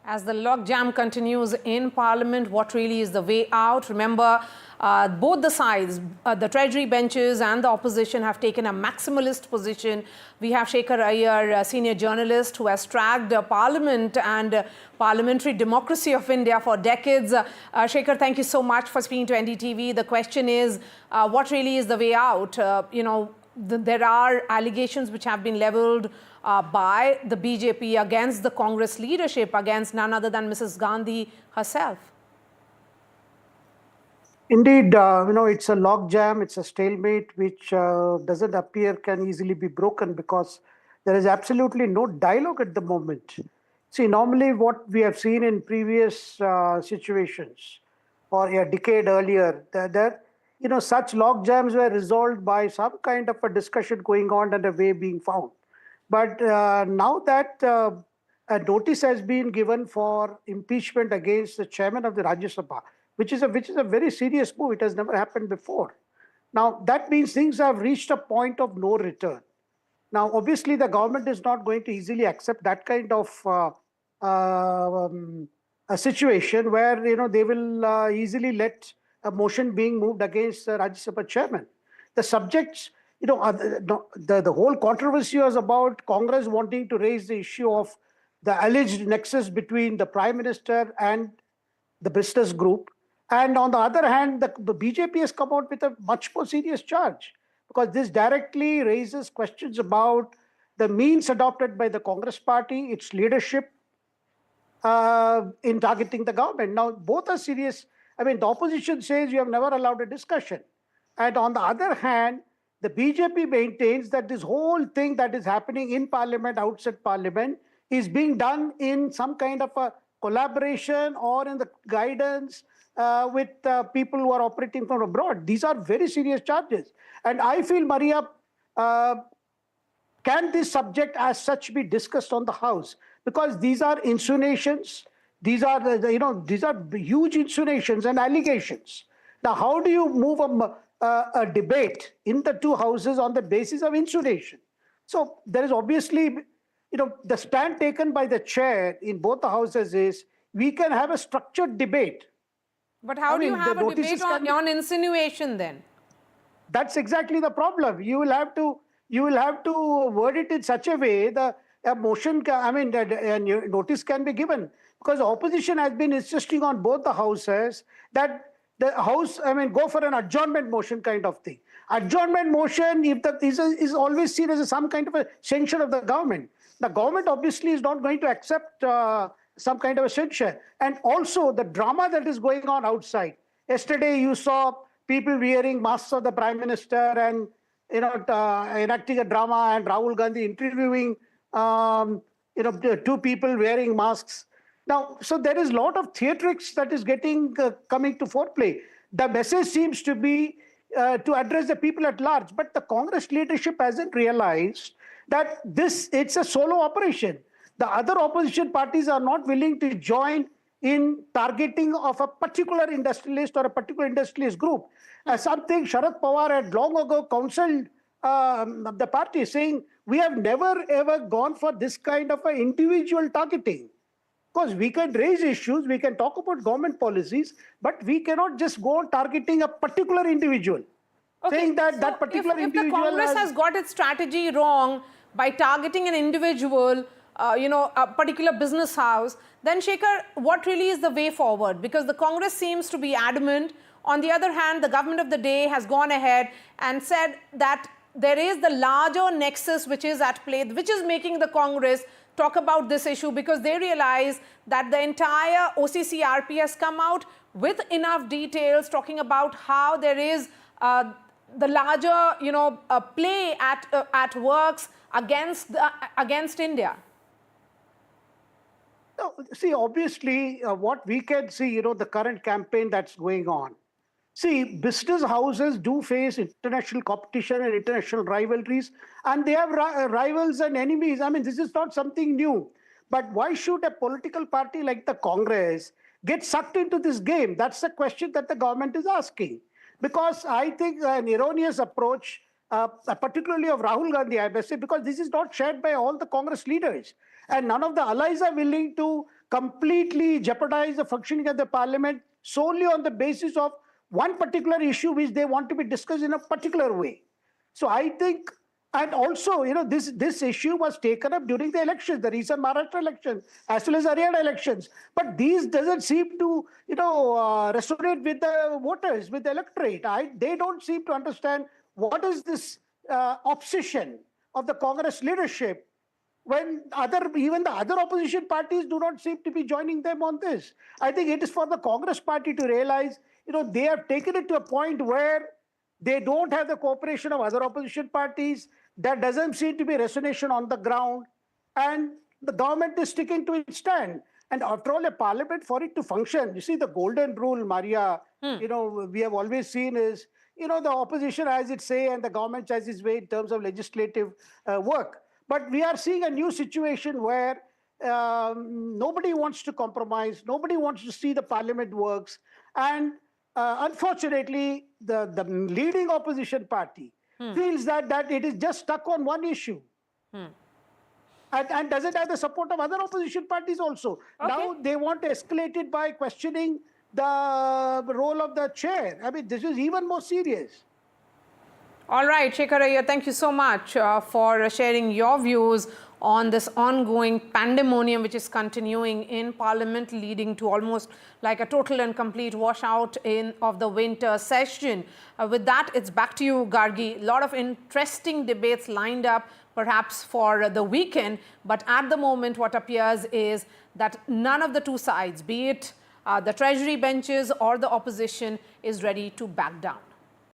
As the logjam continues in Parliament, what really is the way out? Remember, both the sides, the Treasury benches and the opposition have taken a maximalist position. We have Shekhar Iyer, a senior journalist who has tracked Parliament and parliamentary democracy of India for decades. Shekhar, thank you so much for speaking to NDTV. The question is, what really is the way out? There are allegations which have been leveled by the BJP against the Congress leadership, against none other than Mrs. Gandhi herself. Indeed, it's a logjam, it's a stalemate which doesn't appear can easily be broken because there is absolutely no dialogue at the moment. See, normally what we have seen in previous situations or a decade earlier, such logjams were resolved by some kind of a discussion going on and a way being found. But now that a notice has been given for impeachment against the chairman of the Rajya Sabha, which is a very serious move. It has never happened before. Now, that means things have reached a point of no return. Now, obviously, the government is not going to easily accept that kind of a situation where they will easily let a motion being moved against the Rajya Sabha chairman. The subjects, the whole controversy was about Congress wanting to raise the issue of the alleged nexus between the Prime Minister and the business group. And on the other hand, the BJP has come out with a much more serious charge because this directly raises questions about the means adopted by the Congress party, its leadership in targeting the government. Now, both are serious. I mean, the opposition says you have never allowed a discussion. And on the other hand, the BJP maintains that this whole thing that is happening in Parliament, outside Parliament, is being done in some kind of a collaboration or in the guidance with people who are operating from abroad. These are very serious charges. And I feel, Maria, can this subject as such be discussed on the House? Because these are insinuations. These are, these are huge insinuations and allegations. Now, how do you move a debate in the two houses on the basis of insinuation? So there is obviously, the stand taken by the chair in both the houses is we can have a structured debate. But how do you have a debate on insinuation then? That's exactly the problem. You will have to word it in such a way that a motion, notice can be given, because the opposition has been insisting on both the houses that the House, go for an adjournment motion kind of thing. Adjournment motion, if is always seen as some kind of a censure of the government. The government obviously is not going to accept some kind of a censure. And also the drama that is going on outside. Yesterday you saw people wearing masks of the Prime Minister and enacting a drama, and Rahul Gandhi interviewing two people wearing masks. Now, so there is a lot of theatrics that is coming to foreplay. The message seems to be to address the people at large, but the Congress leadership hasn't realized that it's a solo operation. The other opposition parties are not willing to join in targeting of a particular industrialist or a particular industrialist group. Something Sharad Pawar had long ago counseled the party, saying, we have never ever gone for this kind of an individual targeting. Because we can raise issues, we can talk about government policies, but we cannot just go on targeting a particular individual. Okay, saying that that particular individual... If the Congress has got its strategy wrong by targeting an individual, a particular business house, then Shekhar, what really is the way forward? Because the Congress seems to be adamant. On the other hand, the government of the day has gone ahead and said that there is the larger nexus which is at play, which is making the Congress talk about this issue, because they realize that the entire OCCRP has come out with enough details talking about how there is the larger, play at works against India. No, see, obviously, what we can see, the current campaign that's going on. See, business houses do face international competition and international rivalries, and they have rivals and enemies. This is not something new. But why should a political party like the Congress get sucked into this game? That's the question that the government is asking. Because I think an erroneous approach, particularly of Rahul Gandhi, I must say, because this is not shared by all the Congress leaders. And none of the allies are willing to completely jeopardize the functioning of the parliament solely on the basis of one particular issue which they want to be discussed in a particular way. So I think, and also, this issue was taken up during the elections, the recent Maharashtra election, as well as Haryana elections. But these doesn't seem to, resonate with the voters, with the electorate. They don't seem to understand what is this obsession of the Congress leadership when even the other opposition parties do not seem to be joining them on this. I think it is for the Congress party to realize, they have taken it to a point where they don't have the cooperation of other opposition parties. There doesn't seem to be resonation on the ground. And the government is sticking to its stand. And after all, a parliament, for it to function, you see, the golden rule, Maria, we have always seen is, the opposition has its say and the government has its way in terms of legislative work. But we are seeing a new situation where nobody wants to compromise, nobody wants to see the parliament works. And unfortunately, the leading opposition party feels that it is just stuck on one issue. And doesn't have the support of other opposition parties also. Okay. Now they want to escalate it by questioning the role of the chair. I mean, this is even more serious. All right, Shekhar Iyer, thank you so much for sharing your views on this ongoing pandemonium which is continuing in Parliament, leading to almost like a total and complete washout of the winter session. With that, it's back to you, Gargi. A lot of interesting debates lined up, perhaps for the weekend, but at the moment what appears is that none of the two sides, be it the Treasury benches or the opposition, is ready to back down.